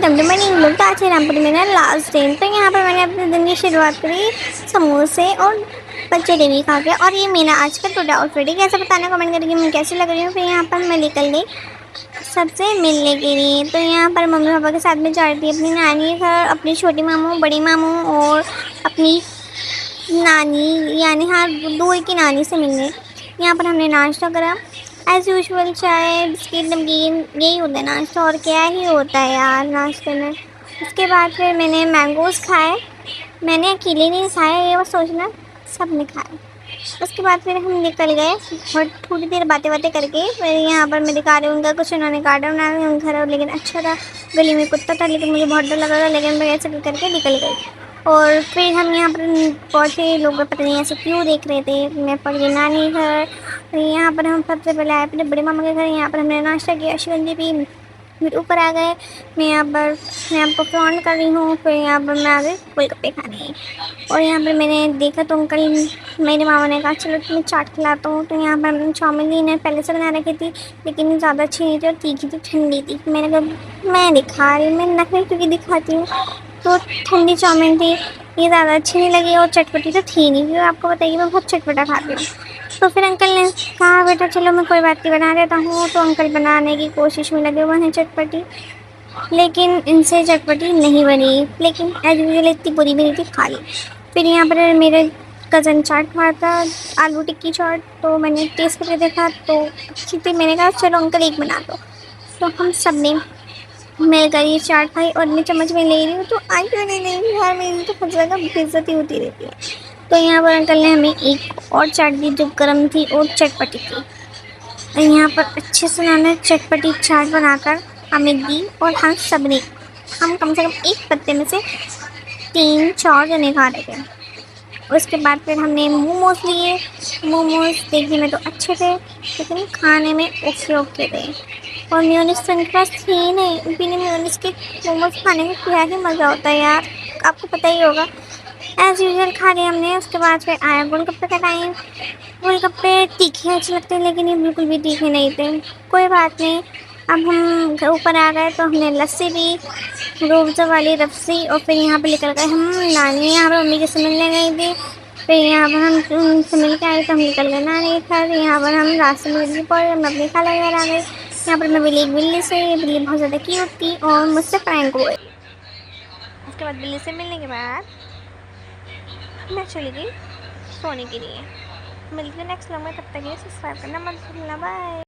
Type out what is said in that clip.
Welcome to money blog. तो आज है रामपुर मेरा लास्ट दिन। तो यहाँ पर मैंने अपने दिन की शुरुआत करी समोसे और जलेबी खा के। और ये मेरा आज का टुडे आउटफिट है। कैसे बताना कमेंट करके मैं कैसी लग रही हूँ। फिर यहाँ पर मैं निकल गई सबसे मिलने के लिए। तो यहाँ पर मम्मी पापा के साथ में जा रही थी अपनी नानी के घर, अपनी छोटी मामू, बड़ी मामू और अपनी नानी यानी हाँ दूर की नानी से मिलने। यहाँ पर हमने नाश्ता करा एज़ यूजुअल, चाय बिस्किट नमकीन, यही होता है नाश्ता। और क्या ही होता है यार नाश्ते में। उसके बाद फिर मैंने मैंगोज़ खाए। मैंने अकेले नहीं खाए, ये बस सोचना, सब ने खाए। उसके बाद फिर हम निकल गए और थोड़ी देर बातें बातें करके फिर यहाँ पर मैं दिखा रही हूँ उनका कुछ उन्होंने गार्डन बनाया उनका घर। लेकिन अच्छा था, गली में कुत्ता था लेकिन मुझे बहुत डर लगा था, लेकिन मैं ऐसे करके निकल गई। और फिर हम यहाँ पर पहुँचे, लोग पता नहीं ऐसे क्यों देख रहे थे। मैं पड़ गई नानी घर। फिर यहाँ पर हम सबसे पहले आए अपने बड़े मामा के घर। यहाँ पर हमने नाश्ता किया, शिकंजी पी, फिर ऊपर आ गए। मैं आपको फ़ोन कर रही हूँ। फिर यहाँ पर मैं आ गई गोलगप्पे खाने। और यहाँ पर मैंने देखा तो अंकल, मेरे मामा ने कहा चलो तुम्हें चाट खिलाता हूँ। तो यहाँ पर हमने चाउमीन ली, ने पहले से बना रखी थी लेकिन ये ज़्यादा अच्छी नहीं थी और तीखी थी, ठंडी थी। मैंने कहा मैं दिखा रही हूँ, मैं नखरे क्योंकि दिखाती हूँ। तो ठंडी चाउमीन थी, ये ज़्यादा अच्छी नहीं लगी और चटपटी तो थी नहीं, क्योंकि आपको बताइए मैं बहुत चटपटा खाती हूँ। तो फिर अंकल ने कहा बेटा चलो मैं कोई बात नहीं बना देता हूँ। तो अंकल बनाने की कोशिश में लगे हुए हैं चटपटी, लेकिन इनसे चटपटी नहीं बनी। लेकिन एज यूजुअल इतनी बुरी भी नहीं थी, खा ली। फिर यहाँ पर मेरे कज़न चाट खा था, आलू टिक्की चाट। तो मैंने टेस्ट करके देखा तो अच्छी थी। मैंने कहा चलो अंकल एक बना दो। तो हम सब ने मिलकर ये चाट खाई और मैं चम्मच में ले रही हूँ तो आई क्यों नहीं ले रही यार, मेरी तो हर जगह बेइज्जती होती रहती है। तो यहाँ पर अंकल ने हमें एक और चाट दी जो गर्म थी और चटपटी थी। और यहाँ पर अच्छे से उन्होंने चटपटी चाट बनाकर हमें दी और हम कम से कम एक पत्ते में से 3-4 जने खा रहे थे। उसके बाद फिर हमने मोमोज लिए। मोमोज देखने में तो अच्छे थे लेकिन खाने में ओके ओके थे। और मेयोनीज तो इनके पास थी ही नहीं, बिना मेयोनीज के मोमोज खाने में क्या ही मज़ा होता है यार, आपको पता ही होगा। एज़ यूजुअल खा लिया हमने। उसके बाद फिर आया गोलगप्पे का टाइम। गोलगप्पे तीखे अच्छे लगते हैं लेकिन ये बिल्कुल भी तीखे नहीं थे। कोई बात नहीं, अब हम ऊपर आ गए तो हमने लस्सी पी, रूअफ़ज़ा वाली लस्सी। और फिर यहाँ पे निकल गए हम नानी, यहाँ पर मम्मी से मिलने गई थी। फिर यहाँ पर हम उनसे मिल के आए तो हम निकल गए नानी के घर। यहाँ पर हम रास्ते में बिल्ली पड़े, हम अपनी खाला घर आ गए। यहाँ पर मैं मिली एक बिल्ली से, ये बिल्ली बहुत ज़्यादा क्यूट थी और मुझसे प्रैंक हुए। उसके बाद बिल्ली से मिलने के बाद मैं चली गई सोने के लिए। मिलती हूँ नेक्स्ट व्लॉग में, तब तक ये सब्सक्राइब करना मत भूलना। बाय।